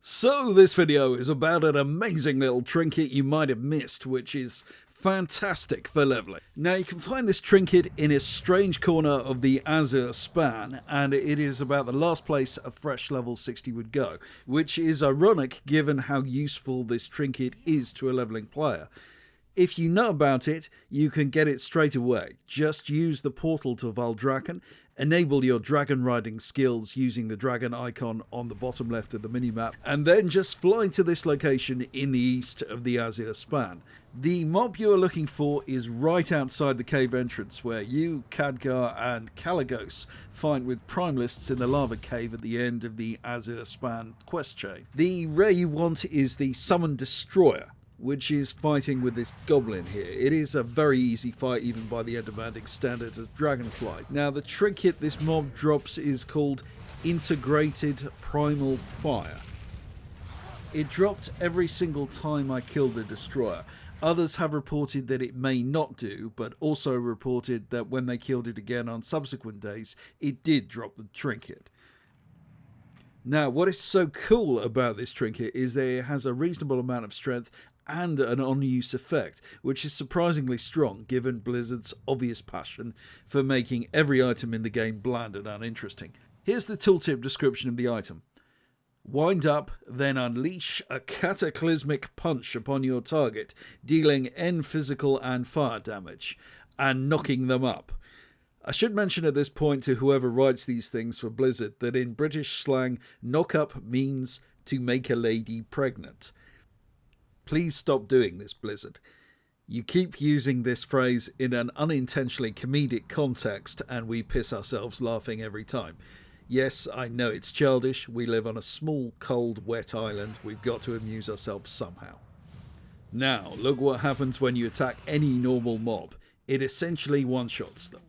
So this video is about an amazing little trinket you might have missed, which is fantastic for leveling. Now you can find this trinket in a strange corner of the Azure span, and it is about the last place a fresh level 60 would go, which is ironic given how useful this trinket is to a leveling player. If you know about it, you can get it straight away. Just use the portal to Valdrakken, enable your dragon riding skills using the dragon icon on the bottom left of the minimap, and then just fly to this location in the east of the Azure span. The mob you are looking for is right outside the cave entrance, where you, Khadgar and Kalagos fight with primalists in the lava cave at the end of the Azure span quest chain. The rare you want is the Summon Destroyer, which is fighting with this goblin here. It is a very easy fight even by the demanding standards of Dragonflight. Now the trinket this mob drops is called Integrated Primal Fire. It dropped every single time I killed a destroyer. Others have reported that it may not do, but also reported that when they killed it again on subsequent days, it did drop the trinket. Now, what is so cool about this trinket is that it has a reasonable amount of strength and an on-use effect, which is surprisingly strong given Blizzard's obvious passion for making every item in the game bland and uninteresting. Here's the tooltip description of the item. Wind up, then unleash a cataclysmic punch upon your target, dealing N physical and fire damage, and knocking them up. I should mention at this point to whoever writes these things for Blizzard that in British slang, knock up means to make a lady pregnant. Please stop doing this, Blizzard. You keep using this phrase in an unintentionally comedic context and we piss ourselves laughing every time. Yes, I know it's childish. We live on a small, cold, wet island. We've got to amuse ourselves somehow. Now, look what happens when you attack any normal mob. It essentially one-shots them.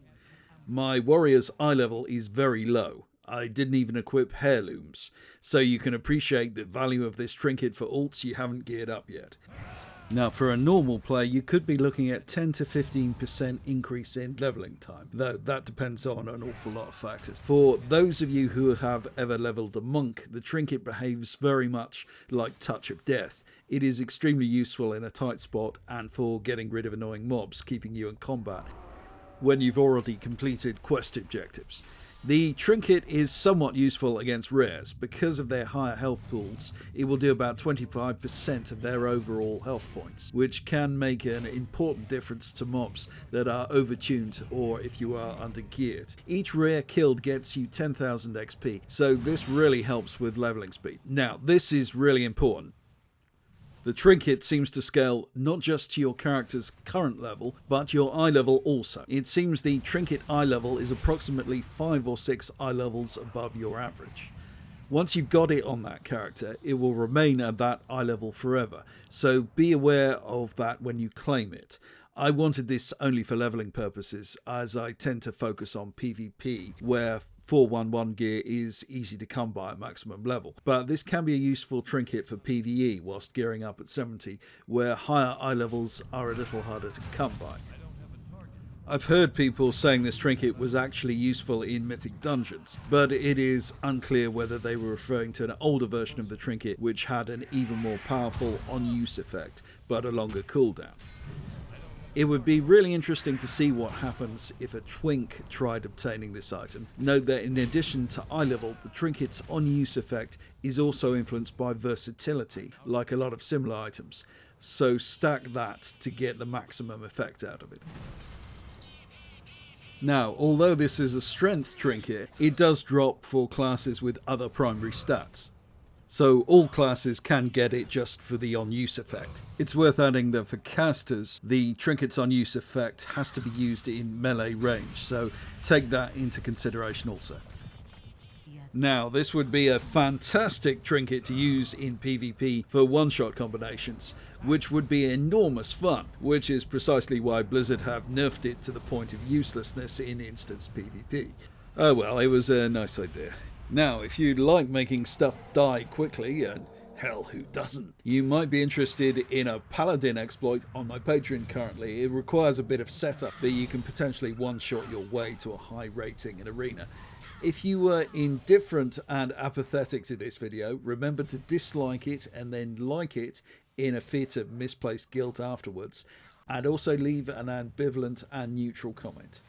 My warrior's eye level is very low. I didn't even equip heirlooms, so you can appreciate the value of this trinket for ults you haven't geared up yet. Now for a normal player you could be looking at 10 to 15% increase in leveling time, though that depends on an awful lot of factors. For those of you who have ever leveled a monk, the trinket behaves very much like Touch of Death. It is extremely useful in a tight spot and for getting rid of annoying mobs, keeping you in combat when you've already completed quest objectives. The trinket is somewhat useful against rares. Because of their higher health pools, it will do about 25% of their overall health points, which can make an important difference to mobs that are overtuned or if you are undergeared. Each rare killed gets you 10,000 XP, so this really helps with leveling speed. Now, this is really important. The trinket seems to scale not just to your character's current level, but your eye level also. It seems the trinket eye level is approximately 5 or 6 eye levels above your average. Once you've got it on that character, it will remain at that eye level forever, so be aware of that when you claim it. I wanted this only for leveling purposes, as I tend to focus on PvP, where 411 gear is easy to come by at maximum level, but this can be a useful trinket for PvE whilst gearing up at 70, where higher eye levels are a little harder to come by. I've heard people saying this trinket was actually useful in mythic dungeons, but it is unclear whether they were referring to an older version of the trinket which had an even more powerful on-use effect, but a longer cooldown. It would be really interesting to see what happens if a twink tried obtaining this item. Note that in addition to eye level, the trinket's on-use effect is also influenced by versatility, like a lot of similar items, so stack that to get the maximum effect out of it. Now, although this is a strength trinket, it does drop for classes with other primary stats. So all classes can get it just for the on-use effect. It's worth adding that for casters, the trinket's on-use effect has to be used in melee range, so take that into consideration also. Now, this would be a fantastic trinket to use in PvP for one-shot combinations, which would be enormous fun, which is precisely why Blizzard have nerfed it to the point of uselessness in instance PvP. Oh well, it was a nice idea. Now, if you'd like making stuff die quickly, and hell, who doesn't, you might be interested in a Paladin exploit on my Patreon currently. It requires a bit of setup, but you can potentially one-shot your way to a high rating in Arena. If you were indifferent and apathetic to this video, remember to dislike it and then like it in a fit of misplaced guilt afterwards, and also leave an ambivalent and neutral comment.